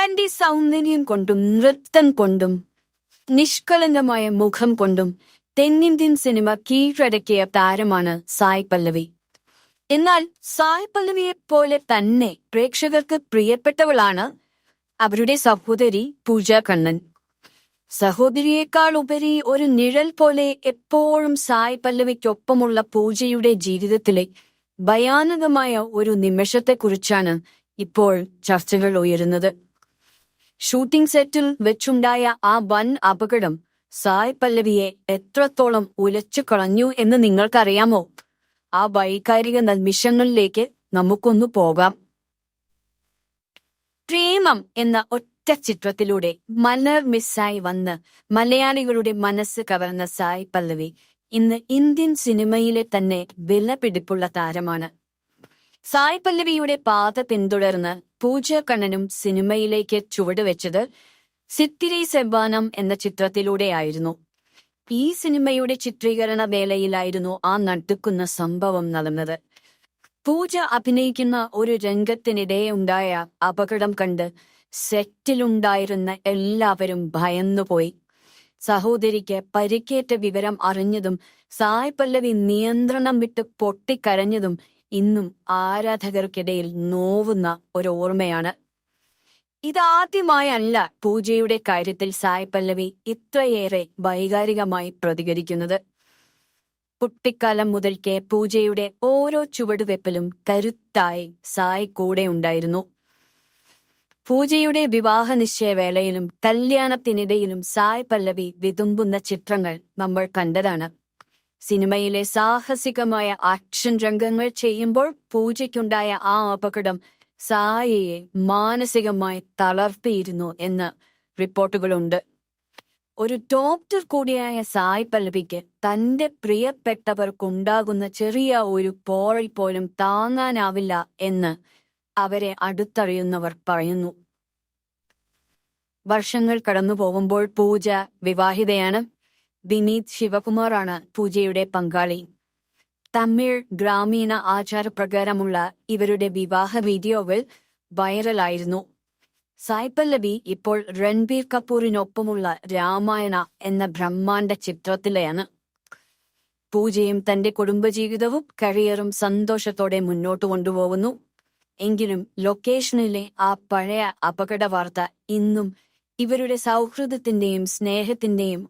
തന്റെ സൗന്ദര്യം കൊണ്ടും നൃത്തം കൊണ്ടും നിഷ്കളങ്കമായ മുഖം കൊണ്ടും തെന്നിന്ത്യൻ സിനിമ കീഴടക്കിയ താരമാണ് സായ് പല്ലവി. എന്നാൽ സായ് പല്ലവിയെപ്പോലെ തന്നെ പ്രേക്ഷകർക്ക് പ്രിയപ്പെട്ടവളാണ് അവരുടെ സഹോദരി പൂജ കണ്ണൻ. സഹോദരിയേക്കാൾ ഉപരി ഒരു നിഴൽ പോലെ എപ്പോഴും സായ് പല്ലവിക്കൊപ്പമുള്ള പൂജയുടെ ജീവിതത്തിലെ ഭയാനകമായ ഒരു നിമിഷത്തെക്കുറിച്ചാണ് ഇപ്പോൾ ചർച്ചകൾ ഉയരുന്നത്. ഷൂട്ടിംഗ് സെറ്റിൽ വെച്ചുണ്ടായ ആ വൻ അപകടം സായ് പല്ലവിയെ എത്രത്തോളം ഉലച്ചു കളഞ്ഞു എന്ന് നിങ്ങൾക്കറിയാമോ? ആ വൈകാരിക നിമിഷങ്ങളിലേക്ക് നമുക്കൊന്നു പോകാം. പ്രേമം എന്ന ഒറ്റ ചിത്രത്തിലൂടെ മലർ മിസ്സായി വന്ന് മലയാളികളുടെ മനസ്സ് കവർന്ന സായ് പല്ലവി ഇന്ന് ഇന്ത്യൻ സിനിമയിലെ തന്നെ വിലപിടിപ്പുള്ള താരമാണ്. സായ് പല്ലവിയുടെ പാത പിന്തുടർന്ന് പൂജ കണ്ണനും സിനിമയിലേക്ക് ചുവടുവെച്ചത് സിത്തിരി സെവ്വാനം എന്ന ചിത്രത്തിലൂടെയായിരുന്നു. ഈ സിനിമയുടെ ചിത്രീകരണ വേളയിലായിരുന്നു ആ നടുക്കുന്ന സംഭവം നടന്നത്. പൂജ അഭിനയിക്കുന്ന ഒരു രംഗത്തിനിടെ ഉണ്ടായ അപകടം കണ്ട് സെറ്റിലുണ്ടായിരുന്ന എല്ലാവരും ഭയന്നുപോയി. സഹോദരിക്ക് പരിക്കേറ്റ വിവരം അറിഞ്ഞതും സായ് പല്ലവി നിയന്ത്രണം വിട്ട് പൊട്ടിക്കരഞ്ഞതും ഇന്നും ആരാധകർക്കിടയിൽ നോവുന്ന ഒരു ഓർമ്മയാണ്. ഇതാദ്യമായല്ല പൂജയുടെ കാര്യത്തിൽ സായ് പല്ലവി ഇത്രയേറെ വൈകാരികമായി പ്രതികരിക്കുന്നത്. കുട്ടിക്കാലം മുതൽക്കേ പൂജയുടെ ഓരോ ചുവടുവെപ്പിലും കരുത്തായി സായ് കൂടെ ഉണ്ടായിരുന്നു. പൂജയുടെ വിവാഹ നിശ്ചയവേളയിലും കല്യാണത്തിനിടയിലും സായ് പല്ലവി വിതുമ്പുന്ന ചിത്രങ്ങൾ നമ്മൾ കണ്ടതാണ്. സിനിമയിലെ സാഹസികമായ ആക്ഷൻ രംഗങ്ങൾ ചെയ്യുമ്പോൾ പൂജയ്ക്കുണ്ടായ ആ അപകടം സായിയെ മാനസികമായി തളർത്തിയിരുന്നു എന്ന് റിപ്പോർട്ടുകളുണ്ട്. ഒരു ഡോക്ടർ കൂടിയായ സായ് പല്ലവിക്ക് തന്റെ പ്രിയപ്പെട്ടവർക്കുണ്ടാകുന്ന ചെറിയ ഒരു പോറൽ പോലും താങ്ങാനാവില്ല എന്ന് അവരെ അടുത്തറിയുന്നവർ പറയുന്നു. വർഷങ്ങൾ കടന്നു പോകുമ്പോൾ പൂജ വിവാഹിതയാണ്. വിനീത് ശിവകുമാറാണ് പൂജയുടെ പങ്കാളി. തമിഴ് ഗ്രാമീണ ആചാരപ്രകാരമുള്ള ഇവരുടെ വിവാഹ വീഡിയോകൾ വൈറലായിരുന്നു. സായ് പല്ലവി ഇപ്പോൾ രൺബീർ കപൂറിനൊപ്പമുള്ള രാമായണ എന്ന ബ്രഹ്മാണ്ഡ ചിത്രത്തിലെയാണ്. പൂജയും തന്റെ കുടുംബജീവിതവും കരിയറും സന്തോഷത്തോടെ മുന്നോട്ട് കൊണ്ടുപോകുന്നു. എങ്കിലും ലൊക്കേഷനിലെ ആ പഴയ അപകട വാർത്ത ഇന്നും ഇവരുടെ സൗഹൃദത്തിന്റെയും സ്നേഹത്തിന്റെയും